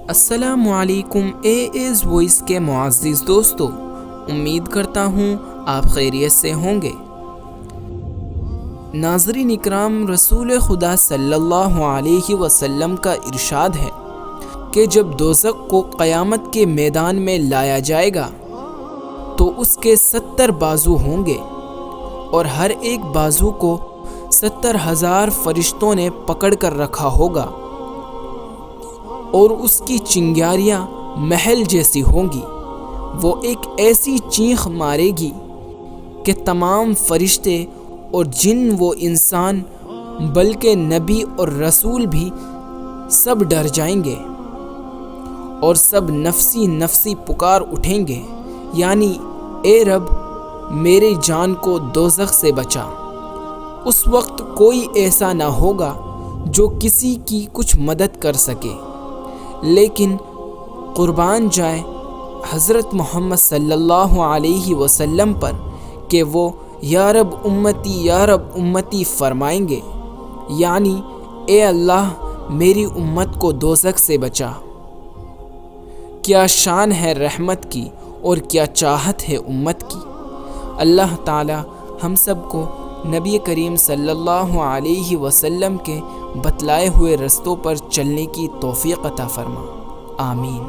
السلام علیکم AA's voice کے معزز دوستو، امید کرتا ہوں آپ خیریت سے ہوں گے۔ ناظرین اکرام، رسول خدا صلی اللہ علیہ وسلم کا ارشاد ہے کہ جب دوزخ کو قیامت کے میدان میں لایا جائے گا تو اس کے 70 بازو ہوں گے اور ہر ایک بازو کو 70,000 فرشتوں نے پکڑ کر رکھا ہوگا اور اس کی چنگاریاں محل جیسی ہوں گی۔ وہ ایک ایسی چیخ مارے گی کہ تمام فرشتے اور جن و انسان بلکہ نبی اور رسول بھی سب ڈر جائیں گے اور سب نفسی نفسی پکار اٹھیں گے، یعنی اے رب میری جان کو دوزخ سے بچا۔ اس وقت کوئی ایسا نہ ہوگا جو کسی کی کچھ مدد کر سکے، لیکن قربان جائے حضرت محمد صلی اللہ علیہ وسلم پر کہ وہ یا رب امتی یا رب امتی فرمائیں گے، یعنی اے اللہ میری امت کو دوزخ سے بچا۔ کیا شان ہے رحمت کی اور کیا چاہت ہے امت کی۔ اللہ تعالی ہم سب کو نبی کریم صلی اللہ علیہ وسلم کے بتلائے ہوئے رستوں پر چلنے کی توفیق عطا فرما، آمین۔